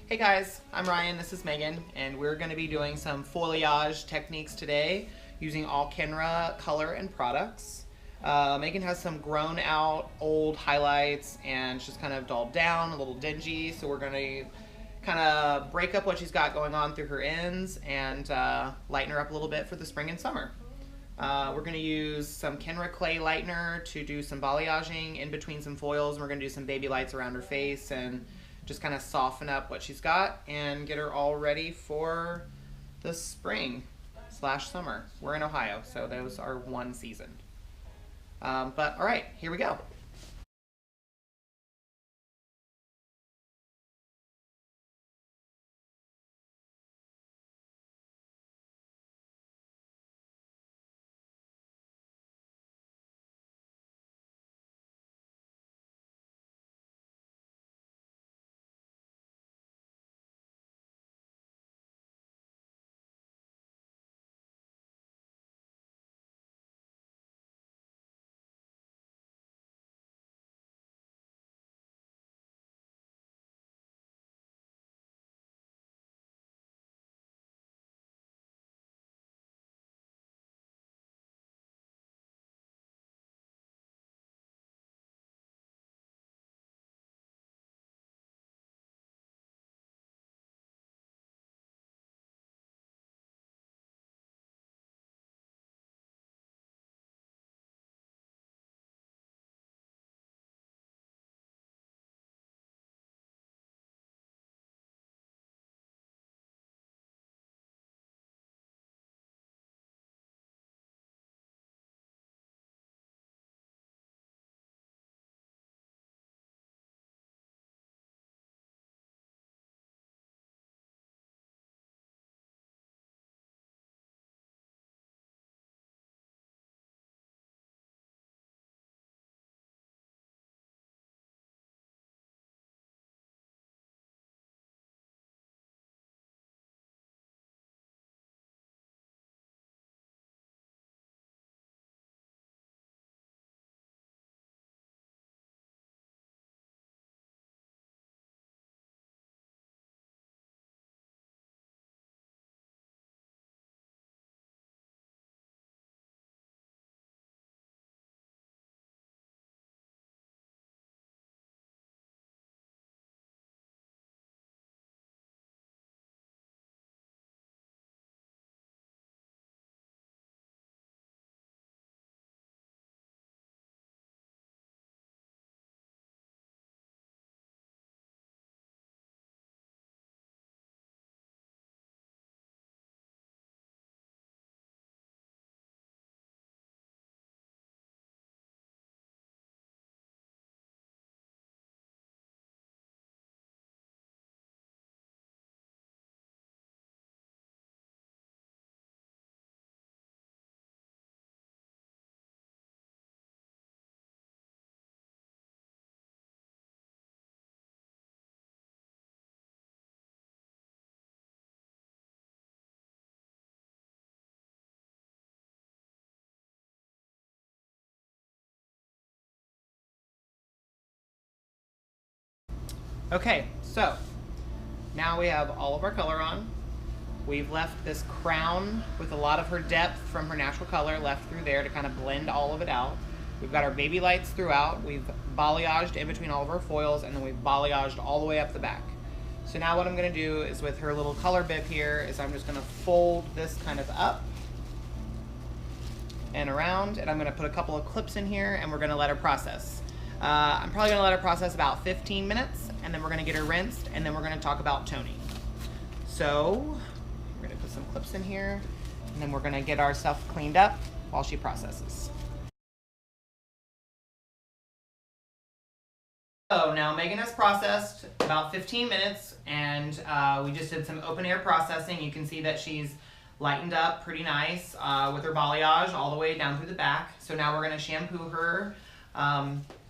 Hey guys, I'm Ryan, this is Megan, and we're going to be doing some foliage techniques today using all Kenra color and products. Megan has some grown out old highlights and she's kind of dulled down, a little dingy, so we're going to kind of break up what she's got going on through her ends and lighten her up a little bit for the spring and summer. We're going to use some Kenra clay lightener to do some balayaging in between some foils. We're going to do some baby lights around her face and just kind of soften up what she's got and get her all ready for the spring/summer. We're in Ohio, so those are one season. But all right, here we go. Okay, so now we have all of our color on. We've left this crown with a lot of her depth from her natural color left through there to kind of blend all of it out. We've got our baby lights throughout. We've balayaged in between all of our foils, and then we've balayaged all the way up the back. So now what I'm going to do is with her little color bib here is I'm just going to fold this kind of up and around, and I'm going to put a couple of clips in here, and we're going to let her process. I'm probably going to let her process about 15 minutes, and then we're going to get her rinsed, and then we're going to talk about toning. So we're going to put some clips in here, and then we're going to get our stuff cleaned up while she processes. So now Megan has processed about 15 minutes, and we just did some open air processing. You can see that she's lightened up pretty nice with her balayage all the way down through the back. So now we're going to shampoo her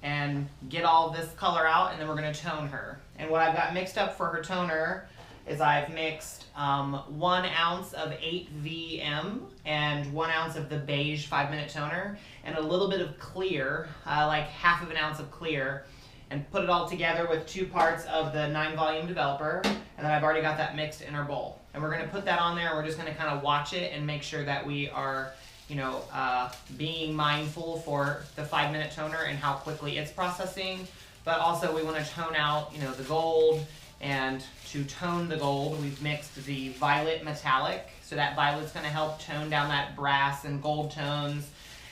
and get all this color out, and then we're going to tone her. And what I've got mixed up for her toner is I've mixed 1 ounce of 8VM and 1 ounce of the beige 5-minute toner and a little bit of clear, like half of an ounce of clear. and put it all together with 2 parts of the 9-volume developer, and then I've already got that mixed in our bowl. And we're gonna put that on there, and we're just gonna kind of watch it and make sure that we are, you know, being mindful for the 5-minute toner and how quickly it's processing. But also we wanna tone out, you know, the gold, and to tone the gold, we've mixed the violet metallic. So that violet's gonna help tone down that brass and gold tones.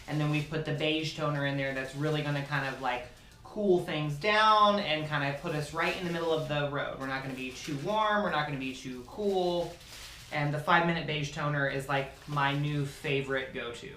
And then we've put the beige toner in there that's really gonna kind of like cool things down and kind of put us right in the middle of the road. We're not going to be too warm, we're not going to be too cool, and the 5-minute beige toner is like my new favorite go-to.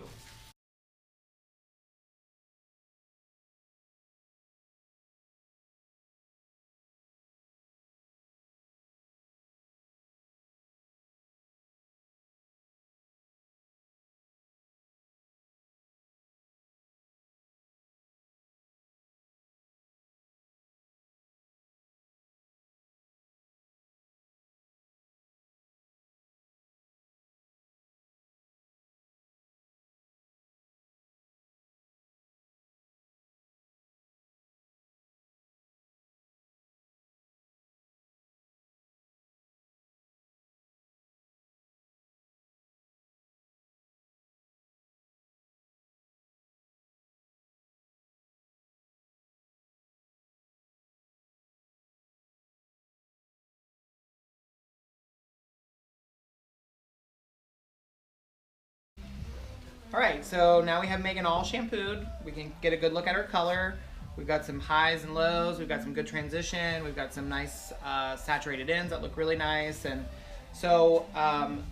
All right, so now we have Megan all shampooed. We can get a good look at her color. We've got some highs and lows. We've got some good transition. We've got some nice saturated ends that look really nice. And so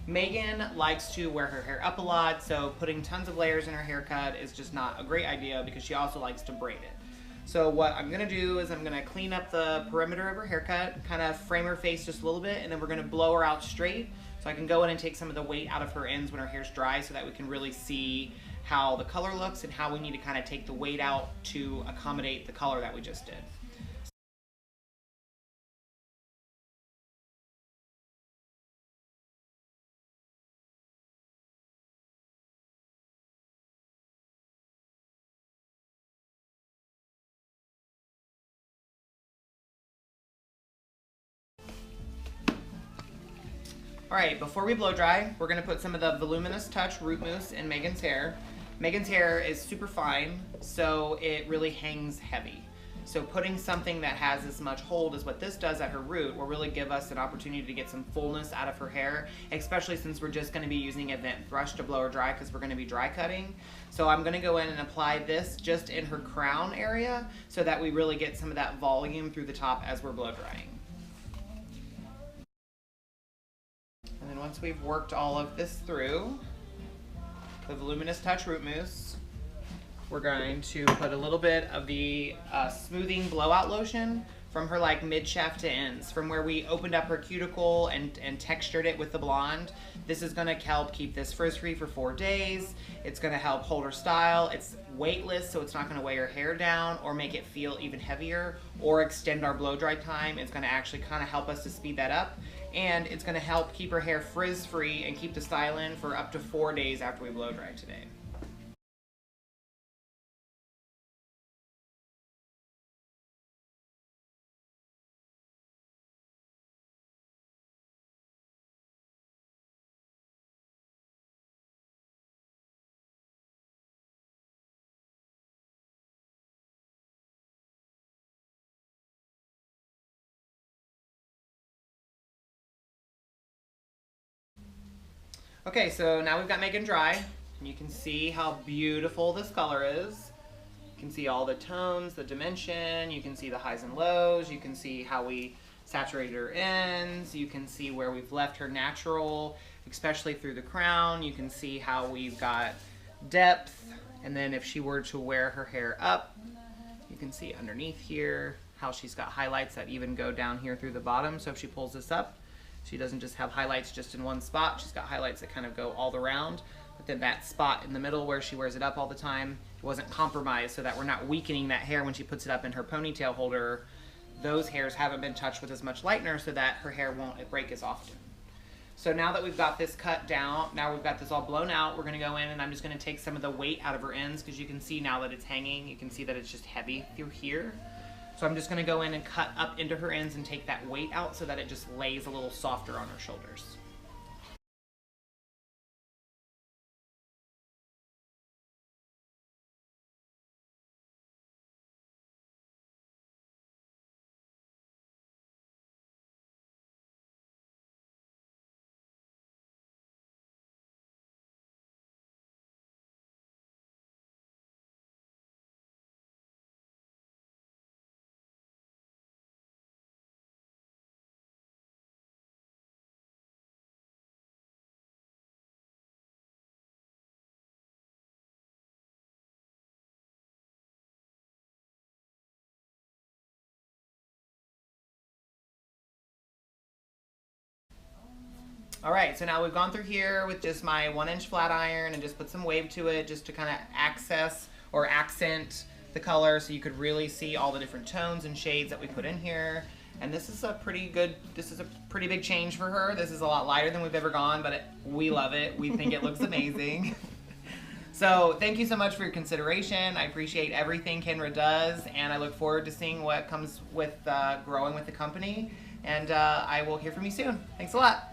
Megan likes to wear her hair up a lot, so putting tons of layers in her haircut is just not a great idea because she also likes to braid it. So what I'm gonna do is I'm gonna clean up the perimeter of her haircut, kind of frame her face just a little bit, and then we're gonna blow her out straight. So I can go in and take some of the weight out of her ends when her hair's dry so that we can really see how the color looks and how we need to kind of take the weight out to accommodate the color that we just did. All right, before we blow dry, we're gonna put some of the Voluminous Touch Root Mousse in Megan's hair. Megan's hair is super fine, so it really hangs heavy. So putting something that has as much hold as what this does at her root will really give us an opportunity to get some fullness out of her hair, especially since we're just gonna be using a vent brush to blow her dry because we're gonna be dry cutting. So I'm gonna go in and apply this just in her crown area so that we really get some of that volume through the top as we're blow drying. And then once we've worked all of this through, the Voluminous Touch Root Mousse, we're going to put a little bit of the smoothing blowout lotion from her like mid shaft to ends, from where we opened up her cuticle and textured it with the blonde. This is gonna help keep this frizz-free for 4 days. It's gonna help hold her style. It's weightless, so it's not gonna weigh her hair down or make it feel even heavier or extend our blow dry time. It's gonna actually kind of help us to speed that up. And it's gonna help keep her hair frizz-free and keep the style in for up to 4 days after we blow dry today. Okay, so now we've got Megan dry. You can see how beautiful this color is. You can see all the tones, the dimension, you can see the highs and lows, you can see how we saturated her ends, you can see where we've left her natural, especially through the crown. You can see how we've got depth, and then if she were to wear her hair up, you can see underneath here how she's got highlights that even go down here through the bottom. So if she pulls this up, she doesn't just have highlights just in one spot. She's got highlights that kind of go all around. But then that spot in the middle where she wears it up all the time wasn't compromised so that we're not weakening that hair when she puts it up in her ponytail holder. Those hairs haven't been touched with as much lightener so that her hair won't break as often. So now that we've got this cut down, now we've got this all blown out, we're gonna go in and I'm just gonna take some of the weight out of her ends because you can see now that it's hanging, you can see that it's just heavy through here. So I'm just gonna go in and cut up into her ends and take that weight out so that it just lays a little softer on her shoulders. All right, so now we've gone through here with just my 1-inch flat iron and just put some wave to it just to kind of access or accent the color so you could really see all the different tones and shades that we put in here. And this is a pretty big change for her. This is a lot lighter than we've ever gone, but we love it. We think it looks amazing. So thank you so much for your consideration. I appreciate everything Kenra does, and I look forward to seeing what comes with growing with the company. And I will hear from you soon. Thanks a lot.